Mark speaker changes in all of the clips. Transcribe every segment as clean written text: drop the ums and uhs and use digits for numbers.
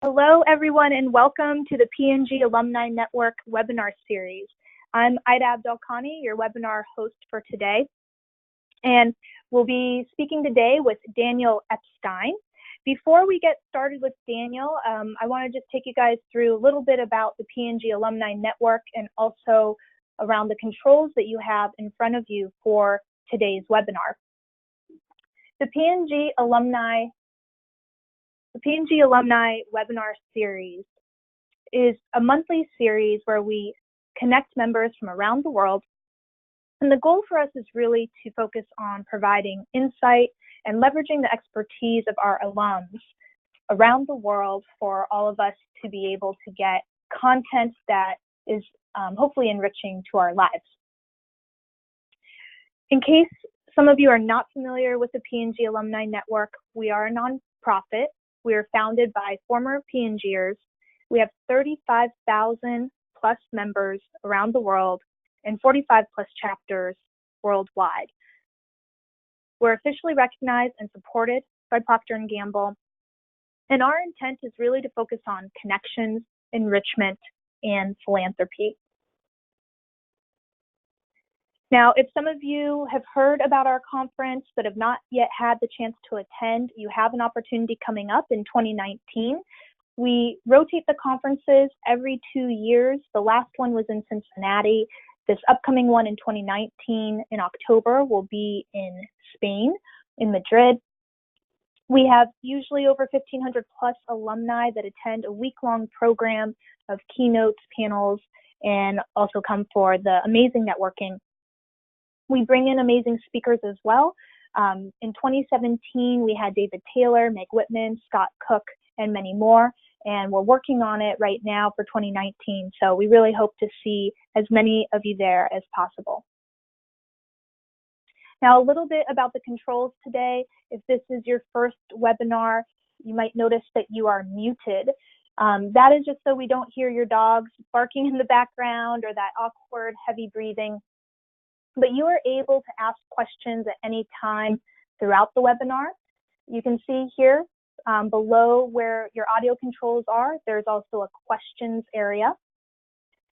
Speaker 1: Hello, everyone, and welcome to the P&G Alumni Network webinar series. I'm Ida Abdelkhani, your webinar host for today, and we'll be speaking today with Daniel Epstein. Before we get started with Daniel, I want to just take you guys through a little bit about the P&G Alumni Network and also around the controls that you have in front of you for today's webinar. The P&G Alumni webinar series is a monthly series where we connect members from around the world. And the goal for us is really to focus on providing insight and leveraging the expertise of our alums around the world for all of us to be able to get content that is hopefully enriching to our lives. In case some of you are not familiar with the P&G Alumni Network, we are a nonprofit. We are founded by former P&Gers. We have 35,000 plus members around the world and 45 plus chapters worldwide. We're officially recognized and supported by Procter & Gamble. And our intent is really to focus on connections, enrichment, and philanthropy. Now, if some of you have heard about our conference but have not yet had the chance to attend, you have an opportunity coming up in 2019. We rotate the conferences every 2 years. The last one was in Cincinnati. This upcoming one in 2019 in October will be in Spain, in Madrid. We have usually over 1,500 plus alumni that attend a week-long program of keynotes, panels, and also come for the amazing networking. We bring in amazing speakers as well. In 2017, we had David Taylor, Meg Whitman, Scott Cook, and many more. And we're working on it right now for 2019. So we really hope to see as many of you there as possible. Now, a little bit about the controls today. If this is your first webinar, you might notice that you are muted. That is just so we don't hear your dogs barking in the background or that awkward, heavy breathing. But you are able to ask questions at any time throughout the webinar. You can see here below where your audio controls are, there's also a questions area.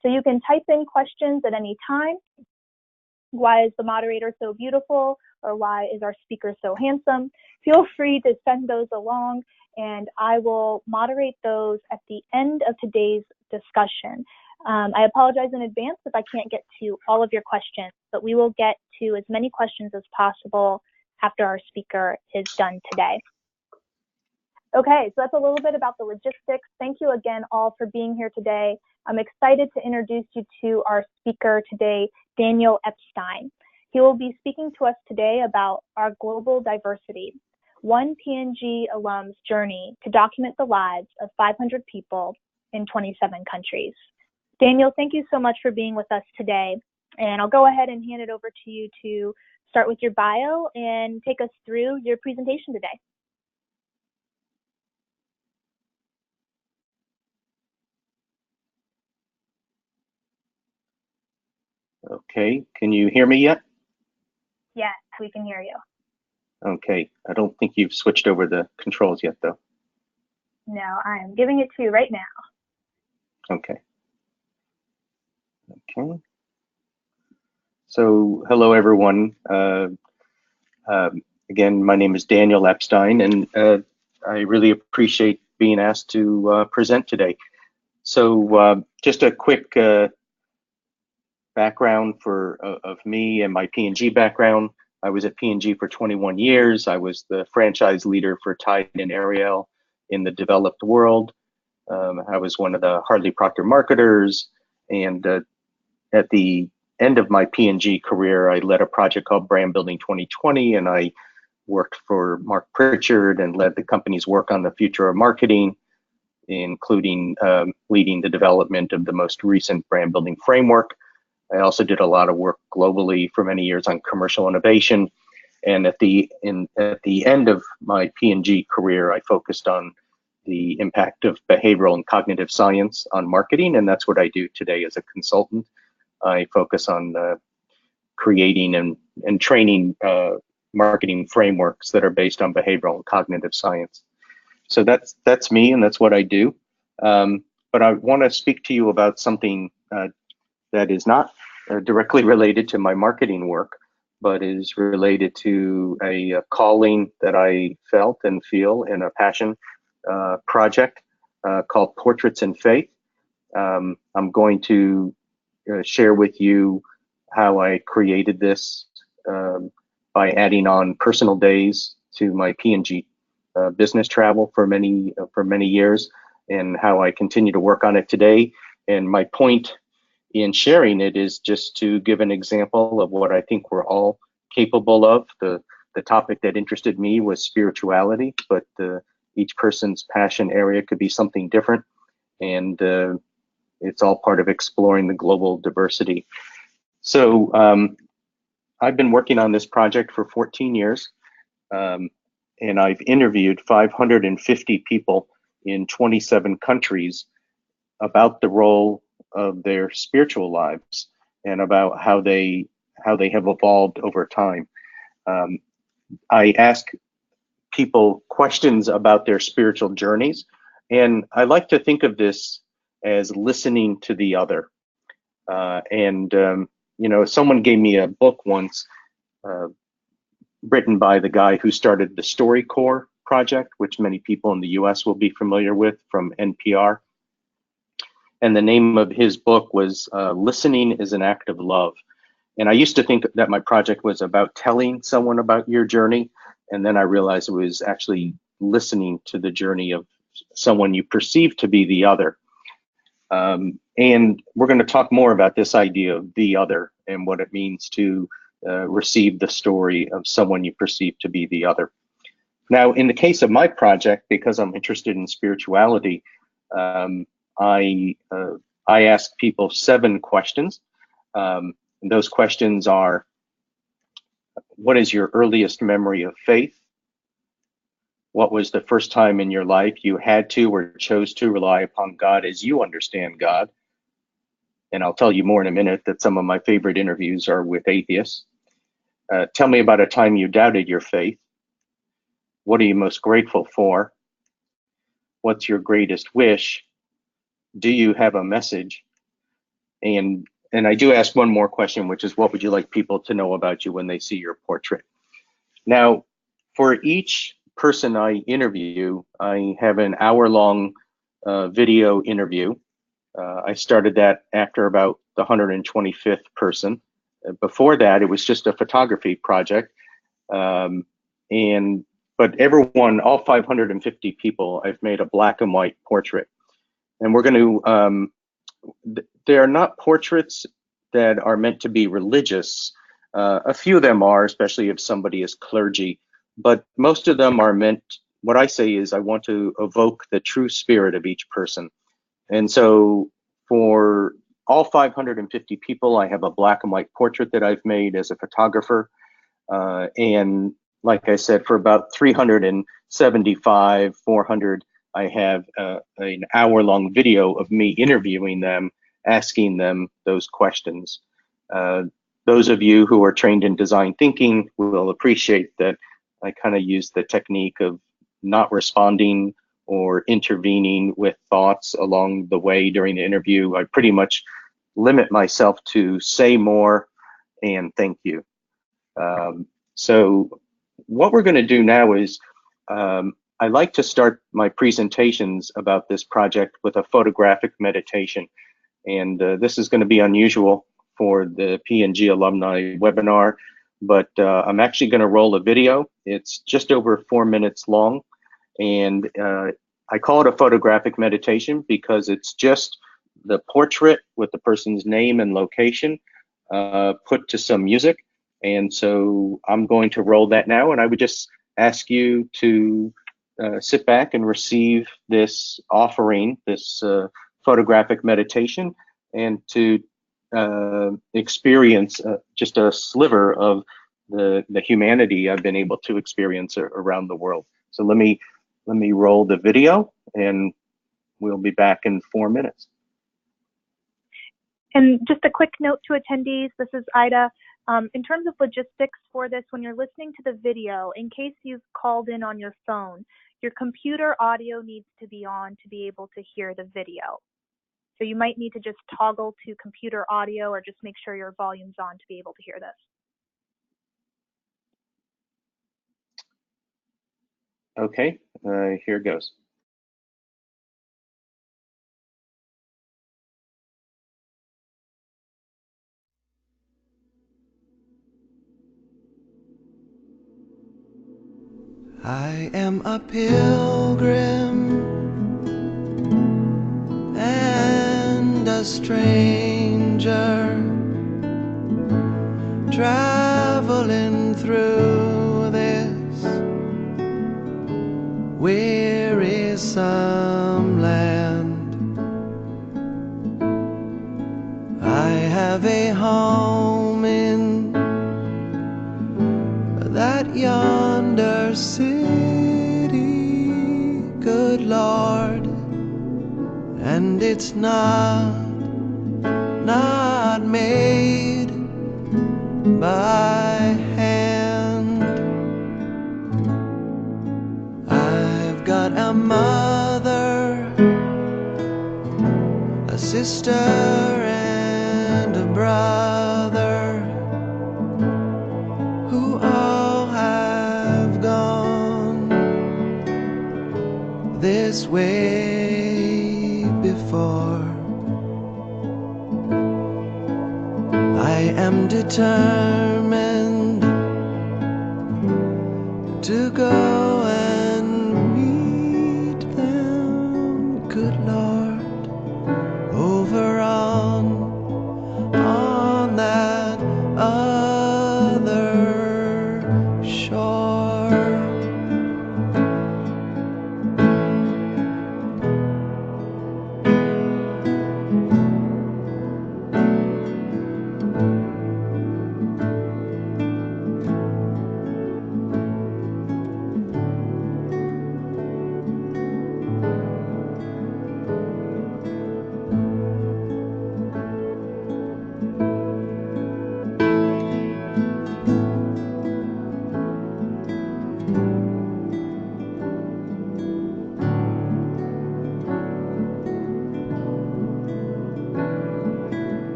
Speaker 1: So you can type in questions at any time. Why is the moderator so beautiful? Or why is our speaker so handsome? Feel free to send those along, and I will moderate those at the end of today's discussion. I apologize in advance if I can't get to all of your questions, but we will get to as many questions as possible after our speaker is done today. Okay, so that's a little bit about the logistics. Thank you again all for being here today. I'm excited to introduce you to our speaker today, Daniel Epstein. He will be speaking to us today about our global diversity, one P&G alum's journey to document the lives of 500 people in 27 countries. Daniel, thank you so much for being with us today. And I'll go ahead and hand it over to you to start with your bio and take us through your presentation today.
Speaker 2: Okay, can you hear me yet?
Speaker 1: Yes, we can hear you.
Speaker 2: Okay, I don't think you've switched over the controls yet though.
Speaker 1: No, I am giving it to you right now.
Speaker 2: Okay. Okay. So, hello everyone. Again, my name is Daniel Epstein, and I really appreciate being asked to present today. So, just a quick background of me and my P&G background. I was at P&G for 21 years. I was the franchise leader for Tide and Ariel in the developed world. I was one of the Harley Procter Marketers, and at the end of my P&G career, I led a project called Brand Building 2020, and I worked for Mark Pritchard and led the company's work on the future of marketing, including leading the development of the most recent brand building framework. I also did a lot of work globally for many years on commercial innovation. And at the end of my P&G career, I focused on the impact of behavioral and cognitive science on marketing, and that's what I do today as a consultant. I focus on creating and training marketing frameworks that are based on behavioral and cognitive science. So that's me, and that's what I do. But I want to speak to you about something that is not directly related to my marketing work, but is related to a calling that I felt and feel in a passion project called Portraits in Faith. I'm going to share with you how I created this by adding on personal days to my P&G business travel for many years, and how I continue to work on it today. And my point in sharing it is just to give an example of what I think we're all capable of. The topic that interested me was spirituality, but each person's passion area could be something different, and it's all part of exploring the global diversity. So I've been working on this project for 14 years, and I've interviewed 550 people in 27 countries about the role of their spiritual lives and about how they have evolved over time. I ask people questions about their spiritual journeys, and I like to think of this as listening to the other. Someone gave me a book once written by the guy who started the StoryCorps project, which many people in the US will be familiar with from NPR. And the name of his book was Listening is an Act of Love. And I used to think that my project was about telling someone about your journey. And then I realized it was actually listening to the journey of someone you perceive to be the other. And we're going to talk more about this idea of the other and what it means to receive the story of someone you perceive to be the other. Now, in the case of my project, because I'm interested in spirituality, I asked people 7 questions. And those questions are: what is your earliest memory of faith? What was the first time in your life you had to or chose to rely upon God as you understand God? And I'll tell you more in a minute that some of my favorite interviews are with atheists. Tell me about a time you doubted your faith. What are you most grateful for? What's your greatest wish? Do you have a message? And I do ask one more question, which is, what would you like people to know about you when they see your portrait? Now, for each person I interview, I have an hour-long video interview. I started that after about the 125th person. Before that, it was just a photography project. But everyone, all 550 people, I've made a black and white portrait. And we're going to, they're not portraits that are meant to be religious. A few of them are, especially if somebody is clergy, but most of them are meant, what I say is I want to evoke the true spirit of each person. And so for all 550 people, I have a black and white portrait that I've made as a photographer. And like I said, for about 375, 400, I have an hour-long video of me interviewing them, asking them those questions. Those of you who are trained in design thinking will appreciate that I kind of use the technique of not responding or intervening with thoughts along the way during the interview. I pretty much limit myself to say more and thank you. So what we're going to do now is I like to start my presentations about this project with a photographic meditation. And this is going to be unusual for the P&G Alumni webinar, but I'm actually going to roll a video. It's just over 4 minutes long. And I call it a photographic meditation because it's just the portrait with the person's name and location put to some music. And so I'm going to roll that now, and I would just ask you to sit back and receive this offering, this photographic meditation, and to experience just a sliver of the humanity I've been able to experience around the world. So let me roll the video, and we'll be back in 4 minutes.
Speaker 1: And just a quick note to attendees, this is Ida. In terms of logistics for this, when you're listening to the video, in case you've called in on your phone, your computer audio needs to be on to be able to hear the video. So you might need to just toggle to computer audio or just make sure your volume's on to be able to hear this.
Speaker 2: Okay, here goes.
Speaker 3: I am a pilgrim and a stranger, traveling through this wearisome land. I have a home in that yonder city, good Lord, and it's not made by hand. I've got a mother, a sister, and a brother who all have gone this way before. I am determined to go and meet them, good Lord, over on that other shore.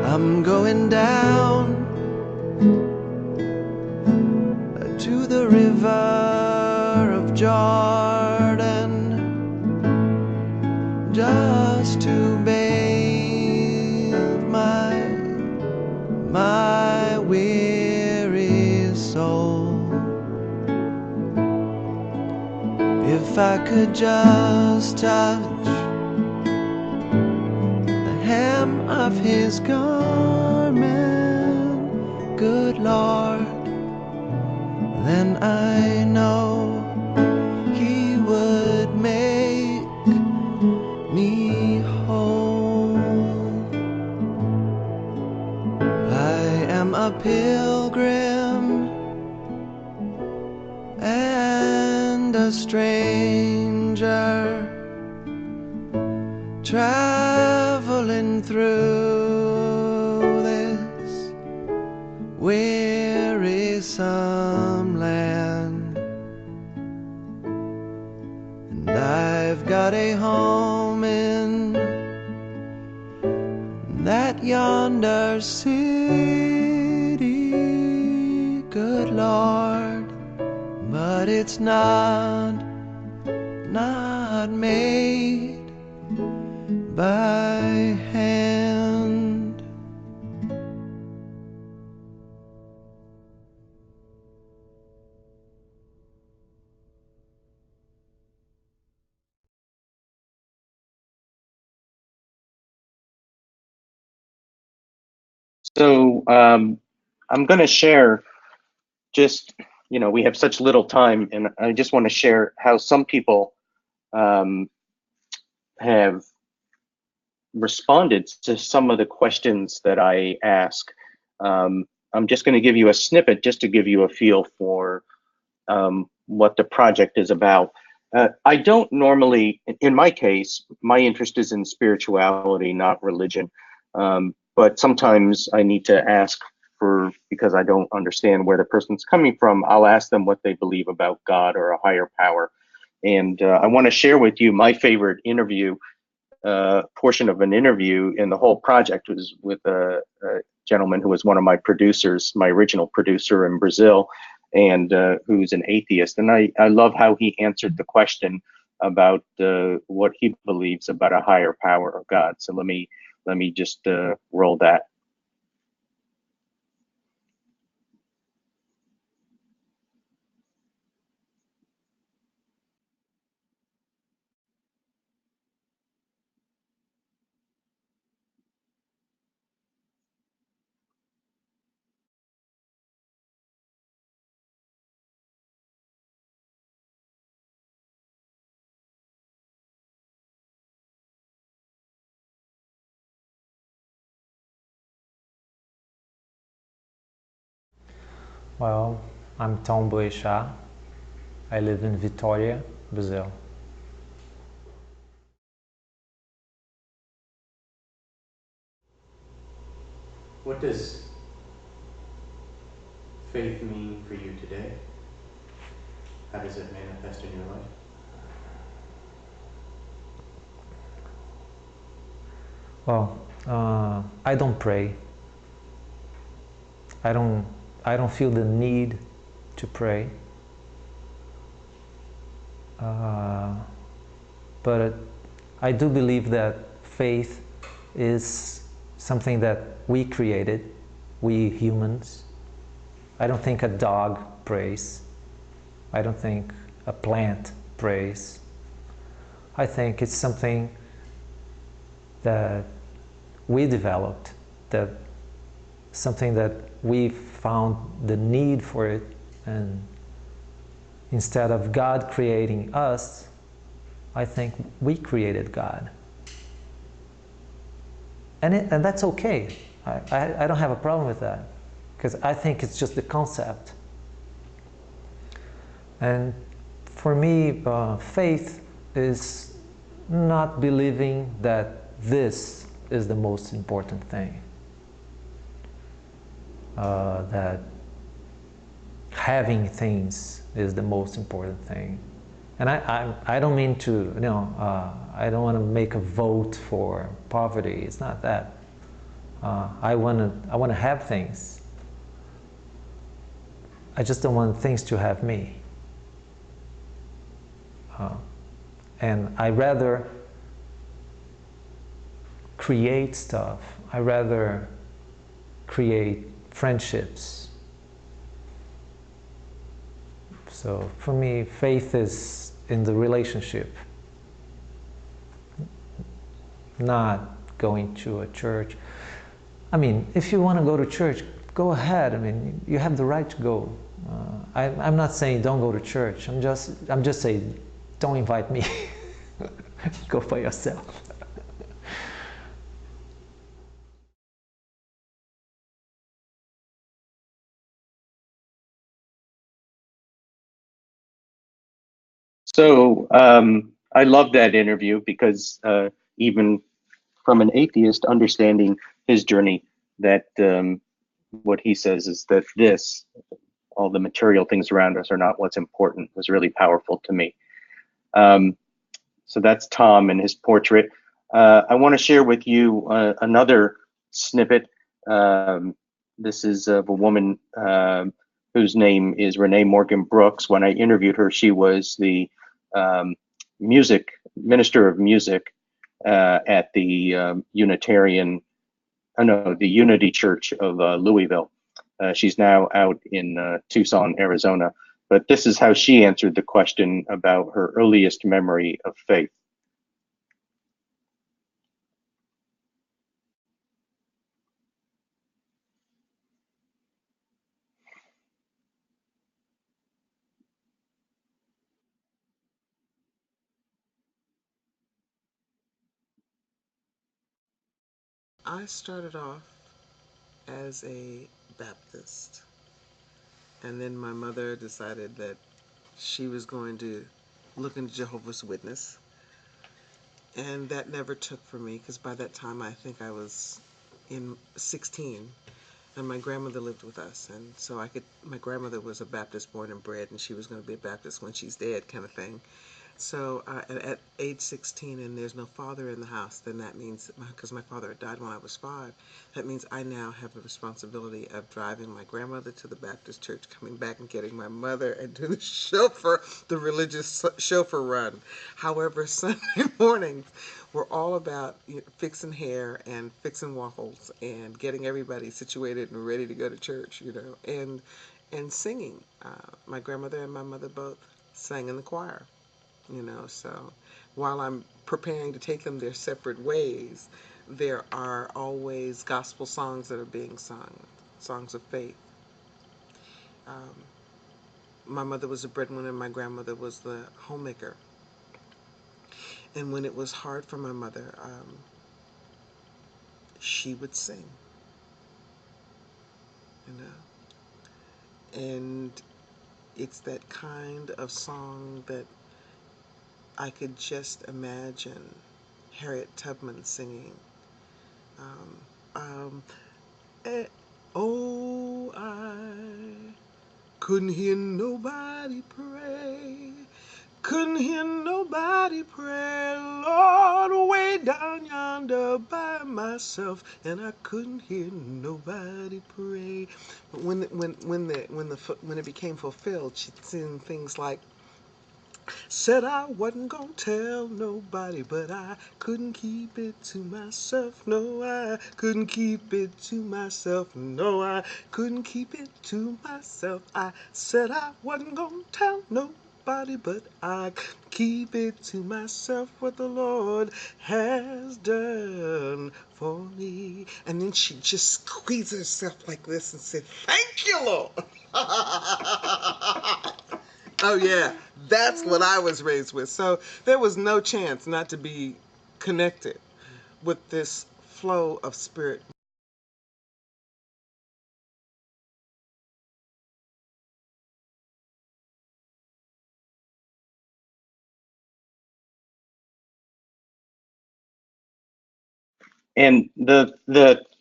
Speaker 3: I'm going down to the river of Jordan, just to bathe my weary soul. If I could just touch hem of his garment, good Lord, then I know he would make me whole. I am a pilgrim and a stranger, traveling through this wearisome land. And I've got a home in that yonder city, good Lord, but it's not made by hand.
Speaker 2: So I'm going to share just, we have such little time, and I just want to share how some people have responded to some of the questions that I ask. I'm just going to give you a snippet just to give you a feel for what the project is about. I don't normally, in my case, my interest is in spirituality, not religion. But sometimes I need to ask because I don't understand where the person's coming from, I'll ask them what they believe about God or a higher power. And I want to share with you my favorite interview, portion of an interview in the whole project was with a gentleman who was one of my producers, my original producer in Brazil, and who's an atheist. And I love how he answered the question about what he believes about a higher power of God. So let me just roll that.
Speaker 4: Well, I'm Tom Boechat. I live in Vitória, Brazil.
Speaker 5: What does faith mean for you today? How does it manifest in your life?
Speaker 4: Well, I don't pray. I don't feel the need to pray. But I do believe that faith is something that we created, we humans. I don't think a dog prays. I don't think a plant prays. I think it's something that we developed, that something that we found the need for it, and instead of God creating us, I think we created God. And that's okay. I don't have a problem with that, because I think it's just the concept. And for me, faith is not believing that this is the most important thing. That having things is the most important thing. And I don't mean to, I don't want to make a vote for poverty. It's not that. I want to have things. I just don't want things to have me. And I rather create stuff. I rather create friendships. So for me, faith is in the relationship, not going to a church. I mean, if you want to go to church, go ahead. I mean, you have the right to go. I'm not saying don't go to church. I'm just saying don't invite me. Go by yourself.
Speaker 2: So I love that interview because even from an atheist understanding his journey, that what he says is that all the material things around us are not what's important, was really powerful to me. So that's Tom and his portrait. I want to share with you another snippet. This is of a woman whose name is Renee Morgan Brooks. When I interviewed her, she was the minister of music at the the Unity Church of Louisville. She's now out in Tucson, Arizona. But this is how she answered the question about her earliest memory of faith.
Speaker 6: I started off as a Baptist, and then my mother decided that she was going to looking at Jehovah's Witness. And that never took for me, because by that time I think I was in 16, and my grandmother lived with us, and so my grandmother was a Baptist born and bred, and she was going to be a Baptist when she's dead, kind of thing. So at age 16, and there's no father in the house, then that means, because my father had died when I was 5, that means I now have the responsibility of driving my grandmother to the Baptist church, coming back and getting my mother, and do the chauffeur, the religious chauffeur run. However, Sunday mornings were all about fixing hair and fixing waffles and getting everybody situated and ready to go to church, and singing. My grandmother and my mother both sang in the choir. So while I'm preparing to take them their separate ways, there are always gospel songs that are being sung, songs of faith. My mother was a breadwinner, my grandmother was the homemaker. And when it was hard for my mother, she would sing, and it's that kind of song that I could just imagine Harriet Tubman singing. Eh, oh, I couldn't hear nobody pray. Couldn't hear nobody pray, Lord, way down yonder by myself, and I couldn't hear nobody pray. But when it became fulfilled, she'd sing things like, said I wasn't gonna tell nobody, but I couldn't keep it to myself. No, I couldn't keep it to myself. No, I couldn't keep it to myself. I said I wasn't gonna tell nobody, but I keep it to myself what the Lord has done for me. And then she just squeezed herself like this and said, thank you, Lord. Oh, yeah, that's what I was raised with. So there was no chance not to be connected with this flow of spirit.
Speaker 2: And the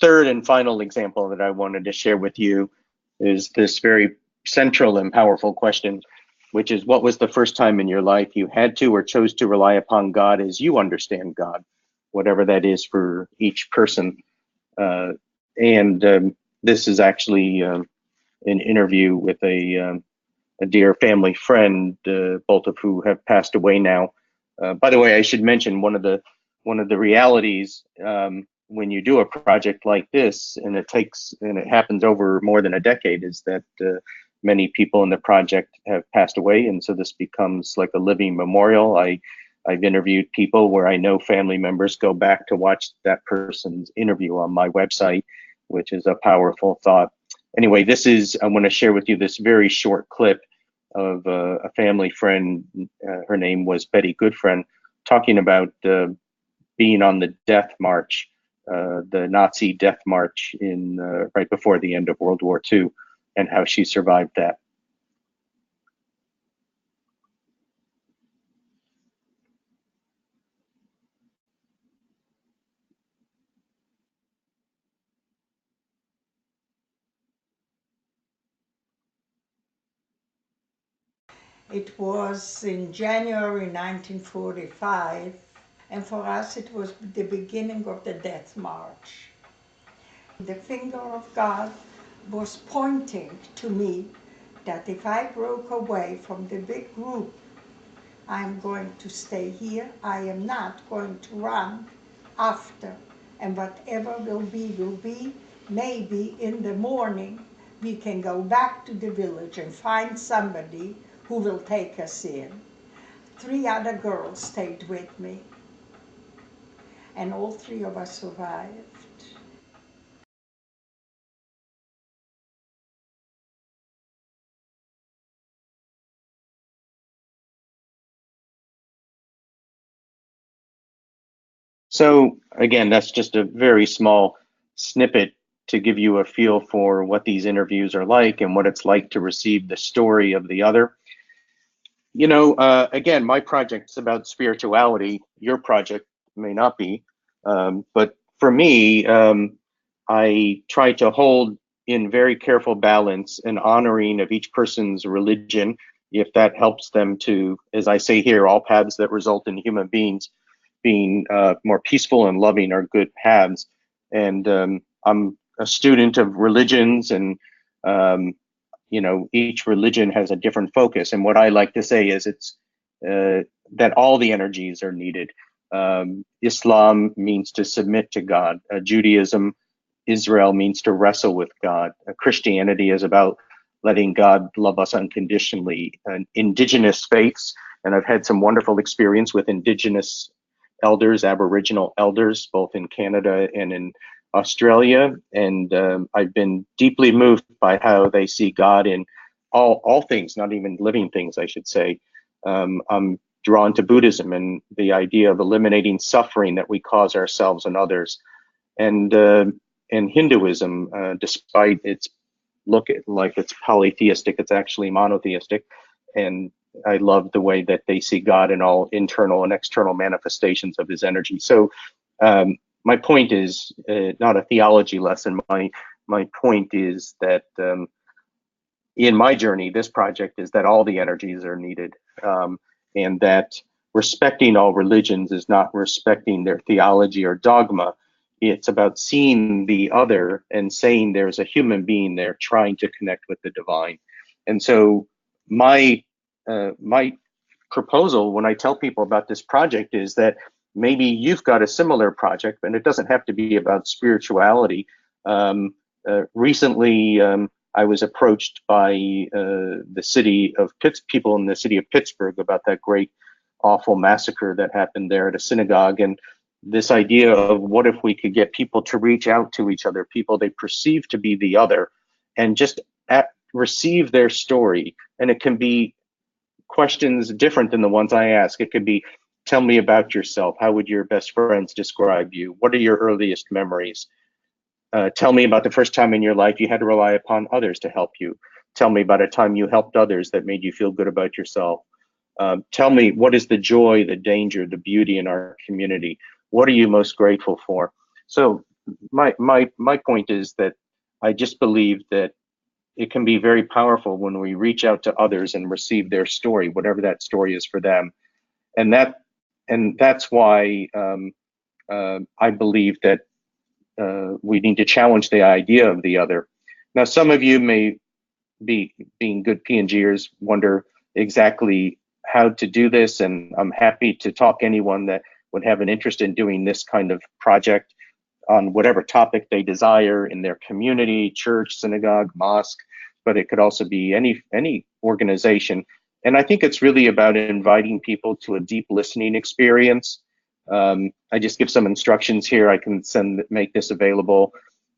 Speaker 2: third and final example that I wanted to share with you is this very central and powerful question, which is, what was the first time in your life you had to or chose to rely upon God as you understand God, whatever that is for each person. And this is actually an interview with a dear family friend, both of who have passed away now. By the way, I should mention one of the realities when you do a project like this, and it happens over more than a decade, is that many people in the project have passed away, and so this becomes like a living memorial. I've interviewed people where I know family members go back to watch that person's interview on my website, which is a powerful thought. Anyway, I want to share with you this very short clip of a family friend. Her name was Betty Goodfriend, talking about being on the death march, the Nazi death march right before the end of World War II, and how she survived that.
Speaker 7: It was in January 1945, and for us it was the beginning of the Death March. The finger of God was pointing to me that if I broke away from the big group, I'm going to stay here. I am not going to run after, and whatever will be. Maybe in the morning we can go back to the village and find somebody who will take us in. 3 other girls stayed with me, and all 3 of us survived.
Speaker 2: So again, that's just a very small snippet to give you a feel for what these interviews are like and what it's like to receive the story of the other. Again, my project's about spirituality. Your project may not be, but for me, I try to hold in very careful balance an honoring of each person's religion, if that helps them to, as I say here, all paths that result in human beings being more peaceful and loving are good paths. And I'm a student of religions, and each religion has a different focus. And what I like to say is it's that all the energies are needed. Islam means to submit to God. Judaism, Israel means to wrestle with God. Christianity is about letting God love us unconditionally. And indigenous faiths, and I've had some wonderful experience with indigenous elders, Aboriginal elders, both in Canada and in Australia, and I've been deeply moved by how they see God in all things, not even living things, I should say. I'm drawn to Buddhism and the idea of eliminating suffering that we cause ourselves and others, and Hinduism, despite its look like it's polytheistic, it's actually monotheistic, and I love the way that they see God in all internal and external manifestations of His energy. So. My point is not a theology lesson. My point is that in my journey, this project is that all the energies are needed, and that respecting all religions is not respecting their theology or dogma. It's about seeing the other and saying there's a human being there trying to connect with the divine. And so my proposal when I tell people about this project is that maybe you've got a similar project, and it doesn't have to be about spirituality. Recently, I was approached by people in the city of Pittsburgh about that great, awful massacre that happened there at a synagogue, and this idea of what if we could get people to reach out to each other, people they perceive to be the other, and just receive their story. And it can be questions different than the ones I ask. It could be, tell me about yourself. How would your best friends describe you? What are your earliest memories? Tell me about the first time in your life you had to rely upon others to help you. Tell me about a time you helped others that made you feel good about yourself. Tell me, what is the joy, the danger, the beauty in our community? What are you most grateful for? So my point is that I just believe that it can be very powerful when we reach out to others and receive their story, whatever that story is for them. And that's why I believe that we need to challenge the idea of the other. Now, some of you may be, being good P&Gers, wonder exactly how to do this, and I'm happy to talk to anyone that would have an interest in doing this kind of project on whatever topic they desire in their community, church, synagogue, mosque, but it could also be any organization. And I think it's really about inviting people to a deep listening experience. I just give some instructions here. I can make this available.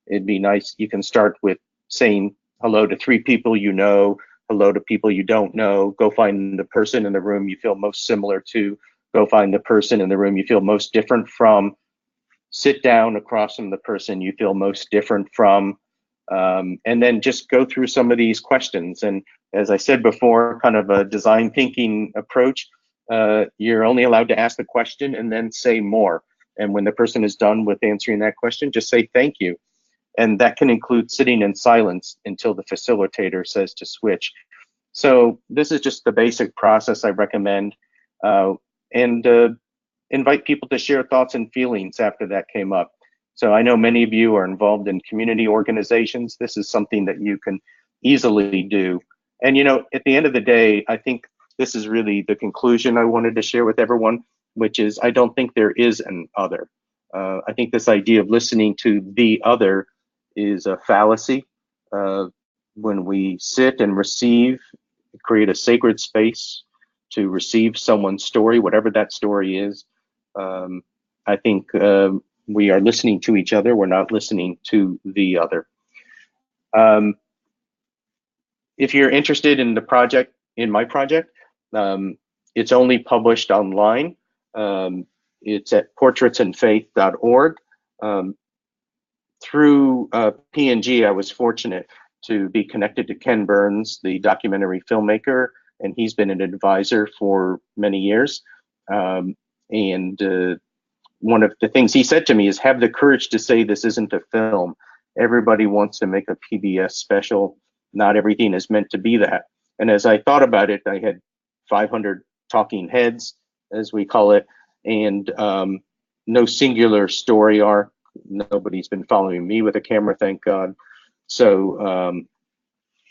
Speaker 2: It'd be nice. You can start with saying hello to 3 people you know, hello to people you don't know. Go find the person in the room you feel most similar to. Go find the person in the room you feel most different from. Sit down across from the person you feel most different from. And then just go through some of these questions. And as I said before, kind of a design thinking approach, you're only allowed to ask the question and then say more. And when the person is done with answering that question, just say thank you. And that can include sitting in silence until the facilitator says to switch. So this is just the basic process I recommend. And invite people to share thoughts and feelings after that came up. So I know many of you are involved in community organizations. This is something that you can easily do. And at the end of the day, I think this is really the conclusion I wanted to share with everyone, which is I don't think there is an other. I think this idea of listening to the other is a fallacy. When we sit and receive, create a sacred space to receive someone's story, whatever that story is, I think we are listening to each other. We're not listening to the other. If you're interested in the project, in my project, it's only published online. It's at portraitsandfaith.org. Through P&G, I was fortunate to be connected to Ken Burns, the documentary filmmaker, and he's been an advisor for many years. And one of the things he said to me is, have the courage to say this isn't a film. Everybody wants to make a PBS special. Not everything is meant to be that. And as I thought about it, I had 500 talking heads, as we call it, and no singular story arc. Nobody's been following me with a camera, thank God. So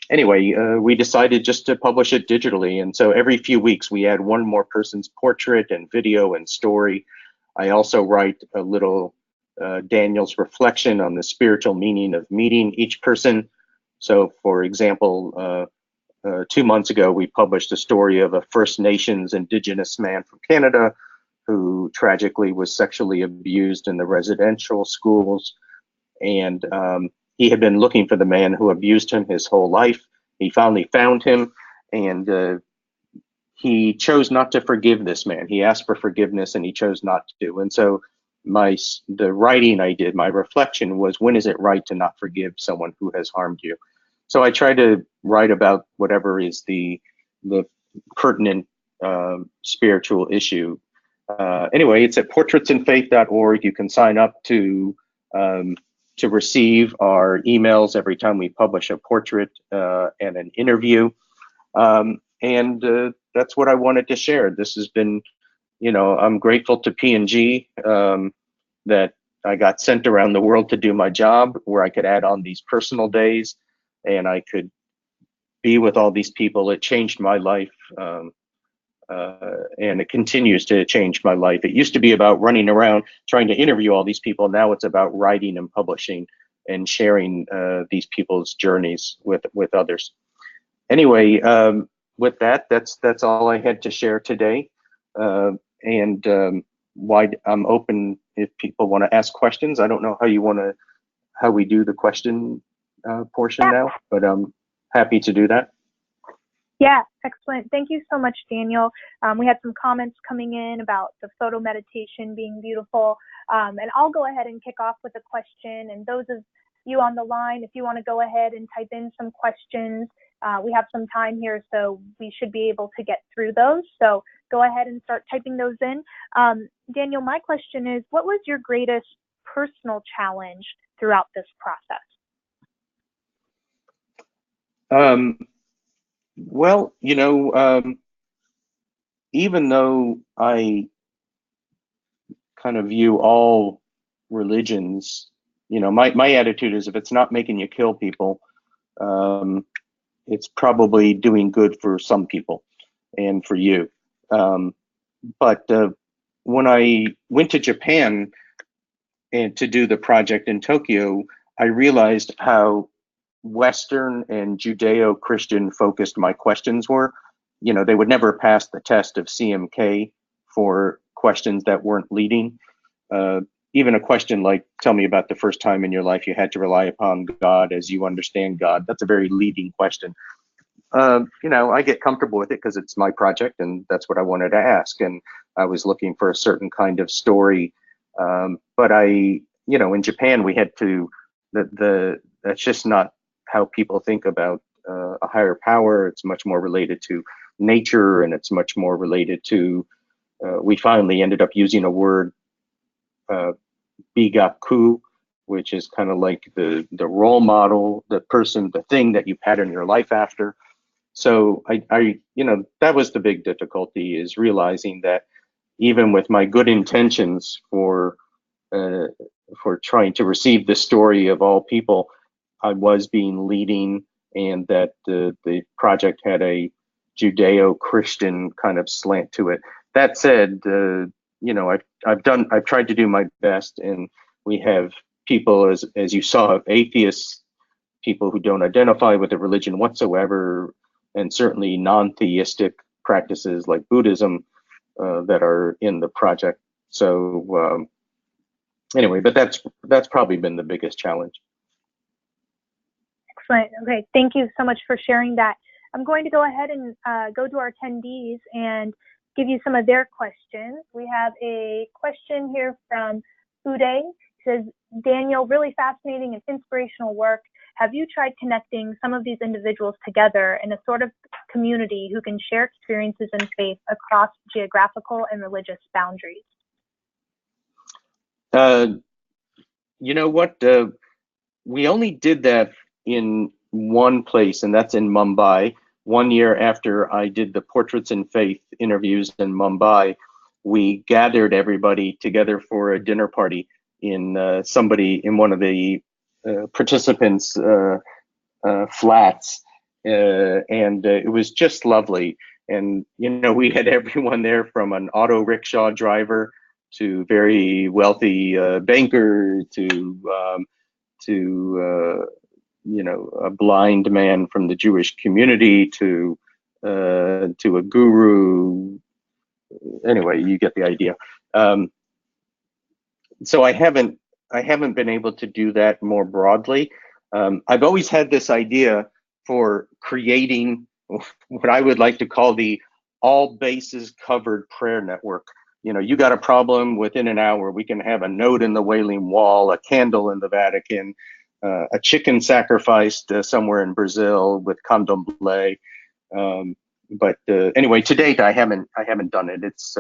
Speaker 2: anyway, we decided just to publish it digitally. And so every few weeks we add one more person's portrait and video and story. I also write a little Daniel's reflection on the spiritual meaning of meeting each person. So for example, 2 months ago, we published a story of a First Nations Indigenous man from Canada who tragically was sexually abused in the residential schools. And he had been looking for the man who abused him his whole life. He finally found him, and he chose not to forgive this man. He asked for forgiveness and he chose not to. And so the writing I did, my reflection was, when is it right to not forgive someone who has harmed you? So I try to write about whatever is the pertinent spiritual issue. Anyway, it's at portraitsandfaith.org. You can sign up to receive our emails every time we publish a portrait and an interview. And that's what I wanted to share. This has been, I'm grateful to P&G that I got sent around the world to do my job, where I could add on these personal days and I could be with all these people. It changed my life, and it continues to change my life. It used to be about running around trying to interview all these people. Now it's about writing and publishing and sharing these people's journeys with others. Anyway, with that, that's all I had to share today. And why I'm open if people want to ask questions. I don't know how we do the question portion now, but I'm happy to do that.
Speaker 1: Yeah, excellent. Thank you so much, Daniel. We had some comments coming in about the photo meditation being beautiful. And I'll go ahead and kick off with a question. And those of you on the line, if you want to go ahead and type in some questions, we have some time here, so we should be able to get through those. So go ahead and start typing those in. Daniel, my question is, what was your greatest personal challenge throughout this process?
Speaker 2: Well, even though I kind of view all religions, my attitude is, if it's not making you kill people, it's probably doing good for some people and for you. But when I went to Japan and to do the project in Tokyo, I realized how Western and Judeo-Christian focused my questions were. They would never pass the test of CMK for questions that weren't leading. Even a question like, tell me about the first time in your life you had to rely upon God as you understand God. That's a very leading question. I get comfortable with it because it's my project and that's what I wanted to ask. And I was looking for a certain kind of story. But in Japan, we had to, that's just not how people think about a higher power. It's much more related to nature, and it's much more related to, we finally ended up using a word, bigaku, which is kind of like the role model, the person, the thing that you pattern your life after. So that was the big difficulty, is realizing that even with my good intentions for trying to receive the story of all people, I was being leading, and that the project had a Judeo-Christian kind of slant to it. That said, I've tried to do my best, and we have people, as you saw, atheists, people who don't identify with a religion whatsoever, and certainly non-theistic practices like Buddhism that are in the project. So anyway, but that's probably been the biggest challenge.
Speaker 1: Excellent. Okay, thank you so much for sharing that. I'm going to go ahead and go to our attendees and give you some of their questions. We have a question here from Uday. It says, Daniel, really fascinating and inspirational work. have you tried connecting some of these individuals together in a sort of community who can share experiences in faith across geographical and religious boundaries?
Speaker 2: You know what? We only did that in one place, and that's in Mumbai. 1 year after I did the Portraits in Faith interviews in Mumbai, we gathered everybody together for a dinner party in one of the participants' flats, and it was just lovely. And we had everyone there, from an auto rickshaw driver to very wealthy banker to a blind man from the Jewish community to a guru. Anyway, you get the idea. So I haven't been able to do that more broadly. I've always had this idea for creating what I would like to call the all bases covered prayer network. You got a problem, within an hour we can have a note in the Wailing Wall, a candle in the Vatican, a chicken sacrificed somewhere in Brazil with candomblé. But anyway, to date, I haven't done it. It's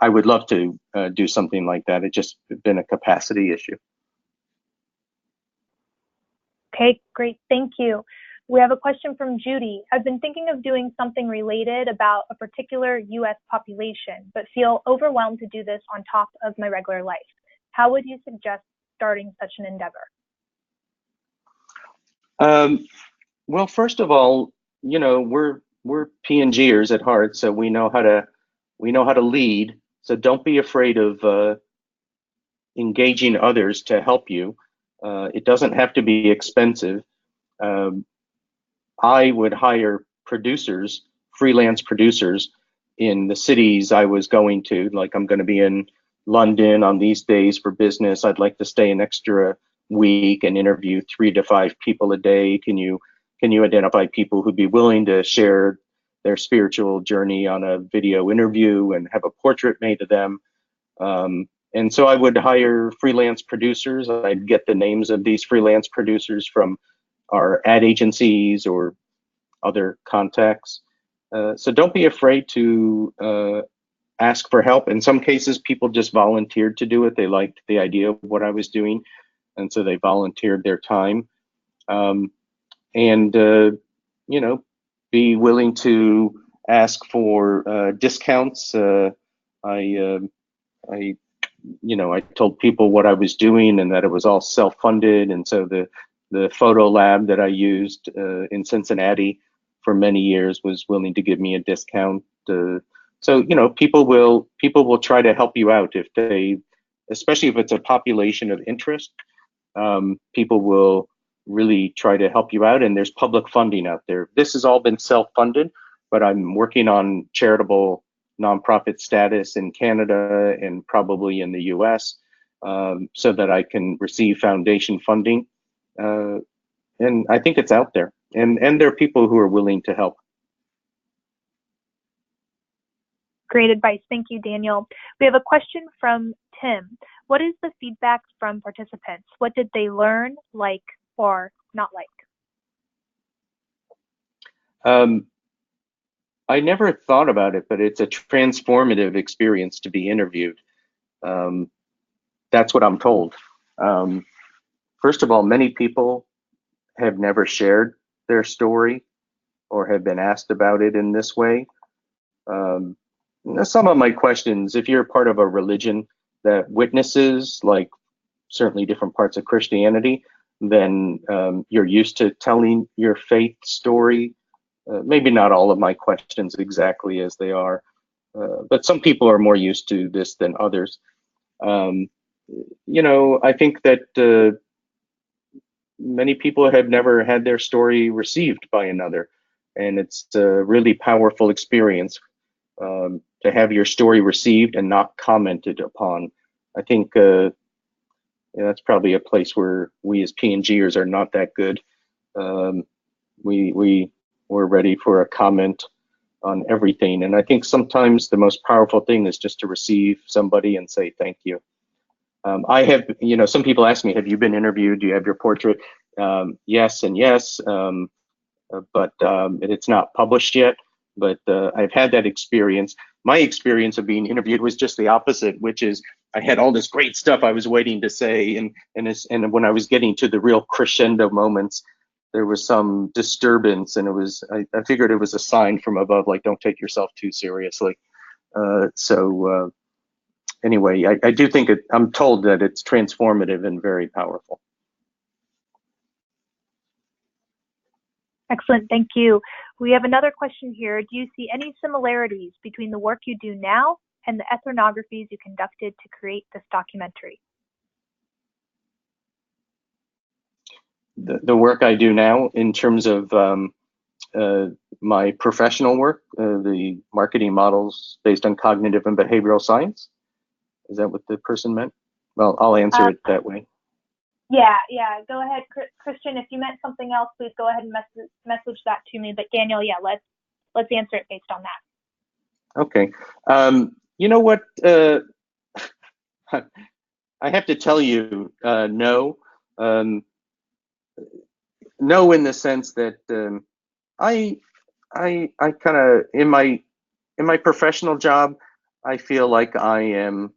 Speaker 2: I would love to do something like that. It's just been a capacity issue.
Speaker 1: Okay, great, thank you. We have a question from Judy. I've been thinking of doing something related about a particular U.S. population, but feel overwhelmed to do this on top of my regular life. How would you suggest starting such an endeavor?
Speaker 2: Well, first of all, we're P&Gers at heart, so we know how to lead. So don't be afraid of engaging others to help you. It doesn't have to be expensive. I would hire producers, freelance producers, in the cities I was going to. Like, I'm going to be in London on these days for business. I'd like to stay an extra week and interview 3 to 5 people a day. Can you identify people who'd be willing to share their spiritual journey on a video interview and have a portrait made of them? And so I would hire freelance producers. I'd get the names of these freelance producers from our ad agencies or other contacts. So don't be afraid to ask for help. In some cases, people just volunteered to do it. They liked the idea of what I was doing, and so they volunteered their time. And be willing to ask for discounts. I told people what I was doing and that it was all self-funded, and so the photo lab that I used in Cincinnati for many years was willing to give me a discount. So people will try to help you out especially if it's a population of interest. People will really try to help you out, and there's public funding out there. This has all been self-funded, but I'm working on charitable nonprofit status in Canada and probably in the US, so that I can receive foundation funding. And I think it's out there, and there are people who are willing to help.
Speaker 1: Great advice. Thank you, Daniel. We have a question from Tim. What is the feedback from participants? What did they learn, like, or not like?
Speaker 2: I never thought about it, but it's a transformative experience to be interviewed. That's what I'm told. First of all, many people have never shared their story or have been asked about it in this way. Some of my questions, if you're part of a religion that witnesses, like certainly different parts of Christianity, then you're used to telling your faith story. Maybe not all of my questions exactly as they are, but some people are more used to this than others. I think that many people have never had their story received by another, and it's a really powerful experience to have your story received and not commented upon. I think that's probably a place where we as P&Gers are not that good. We're ready for a comment on everything, and I think sometimes the most powerful thing is just to receive somebody and say thank you. I have, some people ask me, have you been interviewed? Do you have your portrait? yes and yes, but it's not published yet. But I've had that experience. My experience of being interviewed was just the opposite, which is I had all this great stuff I was waiting to say, and when I was getting to the real crescendo moments, there was some disturbance, and I figured it was a sign from above, like, don't take yourself too seriously. Anyway, I do think I'm told that it's transformative and very powerful.
Speaker 1: Excellent, thank you. We have another question here. Do you see any similarities between the work you do now and the ethnographies you conducted to create this documentary?
Speaker 2: The work I do now in terms of my professional work, the marketing models based on cognitive and behavioral science. Is that what the person meant? Well, I'll answer it that way.
Speaker 1: Yeah. Go ahead, Christian. If you meant something else, please go ahead and message that to me. But Daniel, yeah, let's answer it based on that.
Speaker 2: Okay. You know what? I have to tell you, no. No, in the sense that I kind of in my professional job, I feel like I am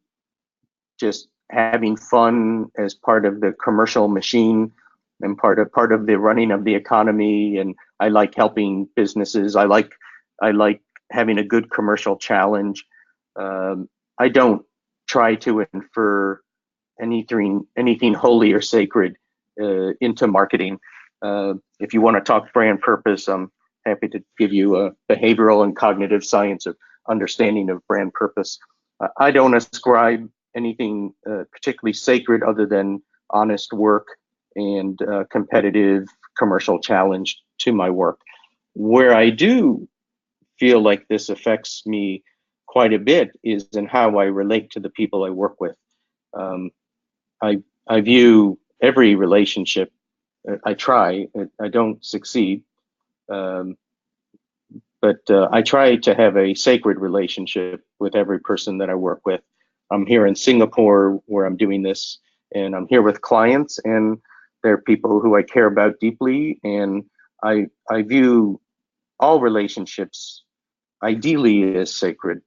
Speaker 2: just having fun as part of the commercial machine and part of the running of the economy, and I like helping businesses. I like having a good commercial challenge. I don't try to infer anything holy or sacred into marketing. If you want to talk brand purpose, I'm happy to give you a behavioral and cognitive science of understanding of brand purpose. I don't ascribe anything particularly sacred other than honest work and competitive commercial challenge to my work. Where I do feel like this affects me quite a bit is in how I relate to the people I work with. I view every relationship. I try. I don't succeed, but I try to have a sacred relationship with every person that I work with. I'm here in Singapore where I'm doing this, and I'm here with clients, and they're people who I care about deeply, and I view all relationships ideally as sacred.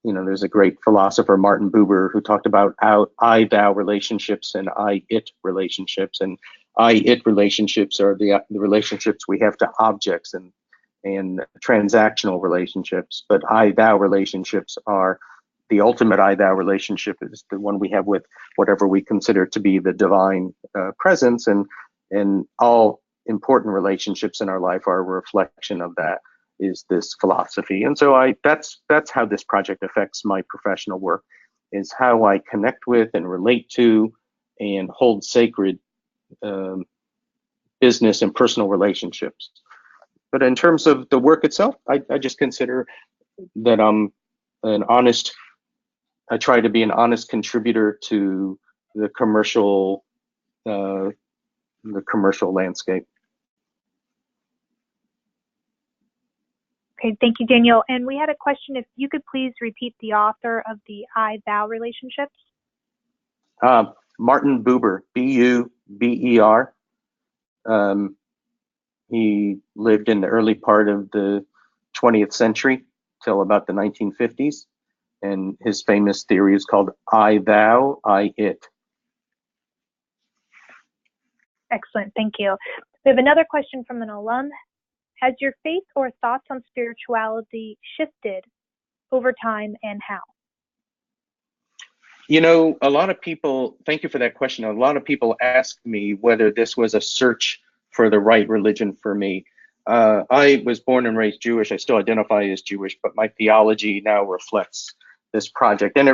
Speaker 2: There's a great philosopher, Martin Buber, who talked about I-thou relationships and I-it relationships. And I-it relationships are the relationships we have to objects and transactional relationships. But I-thou relationships are the ultimate I-thou relationship is the one we have with whatever we consider to be the divine presence. And all important relationships in our life are a reflection of that. Is this philosophy. And so that's how this project affects my professional work, is how I connect with and relate to and hold sacred business and personal relationships. But in terms of the work itself, I just consider that I'm I try to be an honest contributor to the commercial landscape.
Speaker 1: Okay, thank you, Daniel. And we had a question, if you could please repeat the author of the I-thou relationships.
Speaker 2: Martin Buber, B-U-B-E-R. He lived in the early part of the 20th century till about the 1950s. And his famous theory is called I-thou, I-it.
Speaker 1: Excellent, thank you. We have another question from an alum. Has your faith or thoughts on spirituality shifted over time, and how?
Speaker 2: A lot of people, thank you for that question. A lot of people ask me whether this was a search for the right religion for me. I was born and raised Jewish. I still identify as Jewish, but my theology now reflects this project. And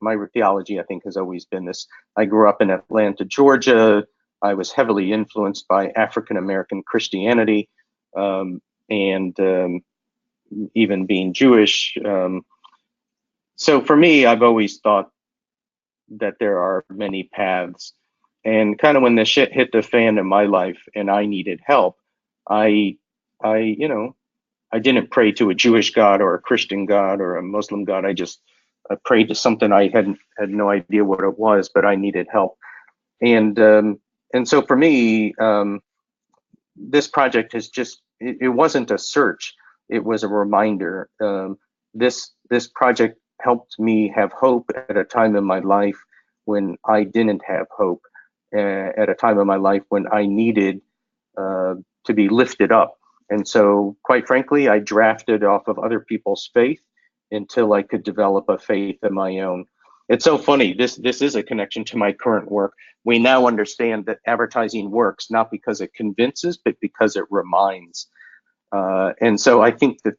Speaker 2: my theology, I think, has always been this. I grew up in Atlanta, Georgia. I was heavily influenced by African-American Christianity. And even being Jewish. So for me, I've always thought that there are many paths. And kind of when the shit hit the fan in my life and I needed help, I didn't pray to a Jewish God or a Christian God or a Muslim God. I prayed to something I had no idea what it was, but I needed help. And and so for me, this project is just, it wasn't a search, it was a reminder. This project helped me have hope at a time in my life when I didn't have hope, at a time in my life when I needed to be lifted up. And so, quite frankly, I drafted off of other people's faith until I could develop a faith of my own. It's so funny, this is a connection to my current work. We now understand that advertising works not because it convinces, but because it reminds. And so I think that,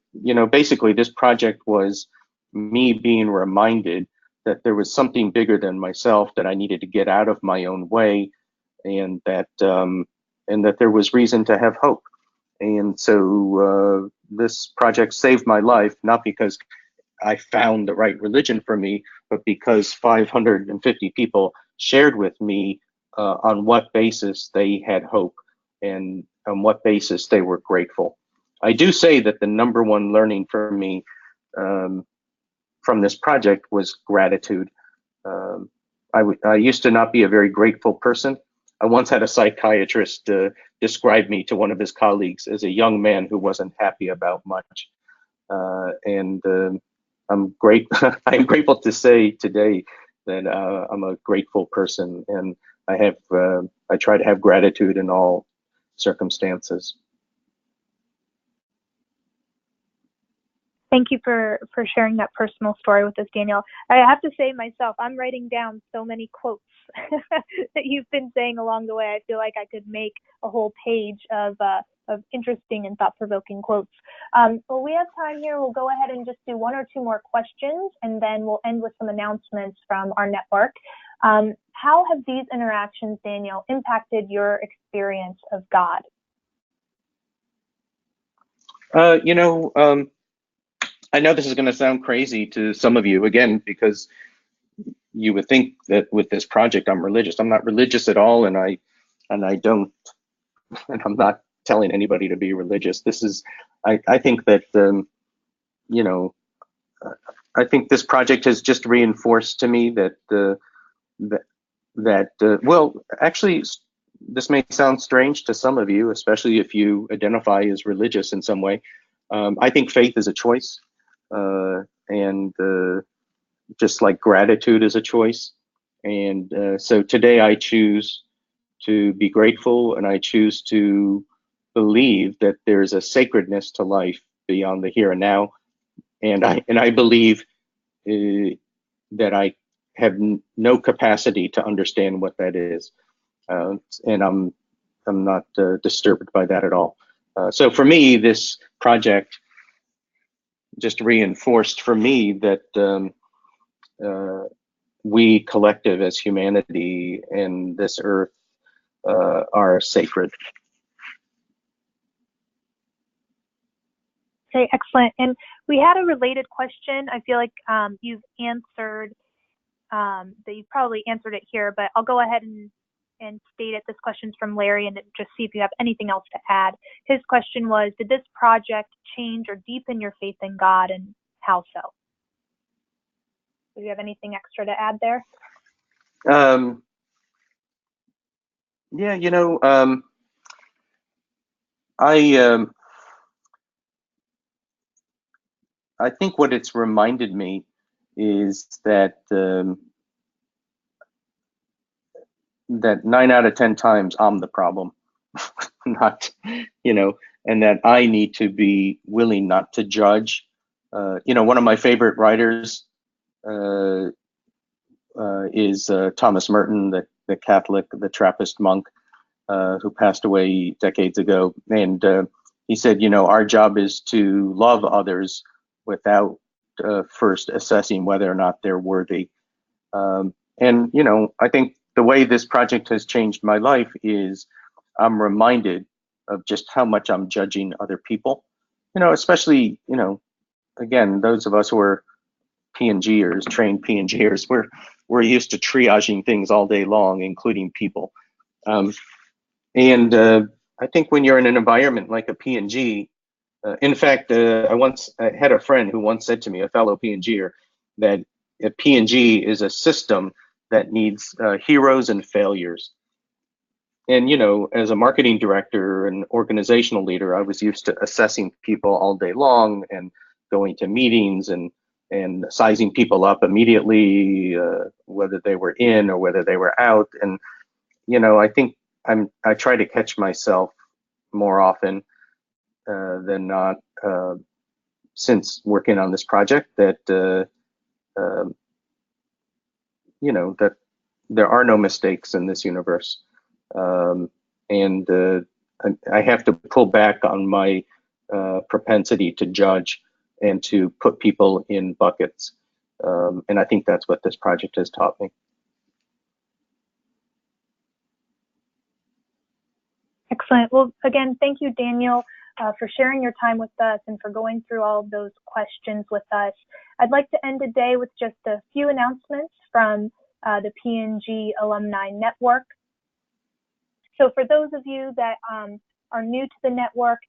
Speaker 2: basically this project was me being reminded that there was something bigger than myself, that I needed to get out of my own way, and that there was reason to have hope. And so this project saved my life, not because I found the right religion for me, but because 550 people shared with me on what basis they had hope and on what basis they were grateful. I do say that the number one learning for me from this project was gratitude. I used to not be a very grateful person. I once had a psychiatrist describe me to one of his colleagues as a young man who wasn't happy about much. I'm grateful to say today that I'm a grateful person, and I try to have gratitude in all circumstances.
Speaker 1: Thank you for sharing that personal story with us, Daniel. I have to say myself, I'm writing down so many quotes that you've been saying along the way. I feel like I could make a whole page of interesting and thought-provoking quotes. Well, we have time here. We'll go ahead and just do one or two more questions, and then we'll end with some announcements from our network. How have these interactions, Daniel, impacted your experience of God?
Speaker 2: I know this is going to sound crazy to some of you, again, because you would think that with this project I'm religious. I'm not religious at all, and I'm not telling anybody to be religious. I think that I think this project has just reinforced to me well, actually, this may sound strange to some of you, especially if you identify as religious in some way. I think faith is a choice, and just like gratitude is a choice. And so today I choose to be grateful, and I choose to believe that there's a sacredness to life beyond the here and now. And I believe that I have no capacity to understand what that is, and I'm not disturbed by that at all. So for me, this project just reinforced for me that we collective as humanity and this earth are sacred.
Speaker 1: Okay, excellent. And we had a related question. I feel like you've answered, that you've probably answered it here, but I'll go ahead and state it. This question's from Larry, and just see if you have anything else to add. His question was, did this project change or deepen your faith in God, and how so? Do you have anything extra to add there?
Speaker 2: Yeah, I think what it's reminded me is that that 9 out of 10 times I'm the problem, not, and that I need to be willing not to judge. One of my favorite writers is Thomas Merton, the Catholic, the Trappist monk, who passed away decades ago. And he said, our job is to love others without first assessing whether or not they're worthy. And I think the way this project has changed my life is I'm reminded of just how much I'm judging other people, especially, again, those of us who are P&Gers, trained P&Gers, we're used to triaging things all day long, including people. And I think when you're in an environment like a P&G, in fact, I once had a friend who once said to me, a fellow P&Ger, that a P&G is a system that needs heroes and failures. And, you know, as a marketing director and organizational leader, I was used to assessing people all day long and going to meetings and sizing people up immediately, whether they were in or whether they were out. And, you know, I think I try to catch myself more often than not, since working on this project, that, you know, that there are no mistakes in this universe. And I have to pull back on my propensity to judge and to put people in buckets. And I think that's what this project has taught me.
Speaker 1: Excellent. Well, again, thank you, Daniel, for sharing your time with us and for going through all of those questions with us. I'd like to end today with just a few announcements from the P&G Alumni Network. So for those of you that are new to the network,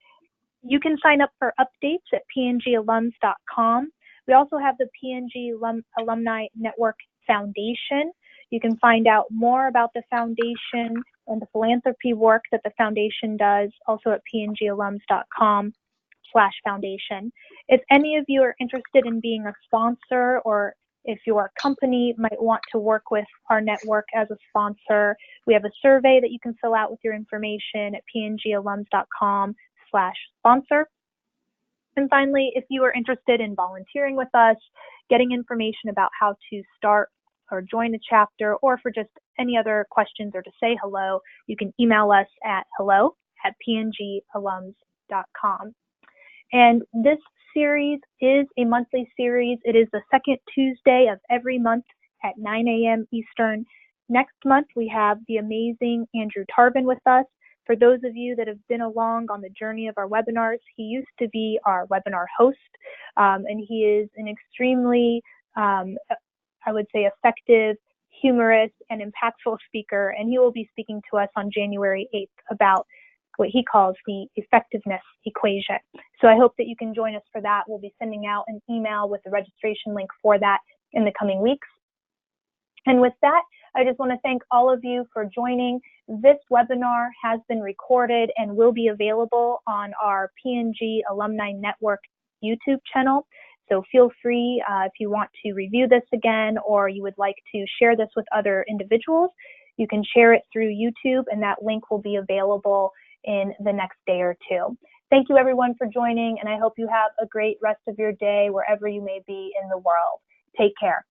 Speaker 1: you can sign up for updates at pngalums.com. We also have the P&G Alumni Network Foundation. You can find out more about the foundation and the philanthropy work that the foundation does also at pngalums.com/foundation. If any of you are interested in being a sponsor, or if your company might want to work with our network as a sponsor, we have a survey that you can fill out with your information at pngalums.com/sponsor. And finally, if you are interested in volunteering with us, getting information about how to start or join a chapter, or for just any other questions or to say hello, you can email us at hello@pngalums.com. And this series is a monthly series. It is the second Tuesday of every month at 9 a.m. Eastern. Next month, we have the amazing Andrew Tarbin with us. For those of you that have been along on the journey of our webinars, he used to be our webinar host, and he is an extremely, I would say, effective, humorous, and impactful speaker, and he will be speaking to us on January 8th about what he calls the effectiveness equation. So I hope that you can join us for that. We'll be sending out an email with the registration link for that in the coming weeks. And with that, I just want to thank all of you for joining. This webinar has been recorded and will be available on our P&G Alumni Network YouTube channel. So feel free if you want to review this again, or you would like to share this with other individuals, you can share it through YouTube, and that link will be available in the next day or two. Thank you everyone for joining, and I hope you have a great rest of your day wherever you may be in the world. Take care.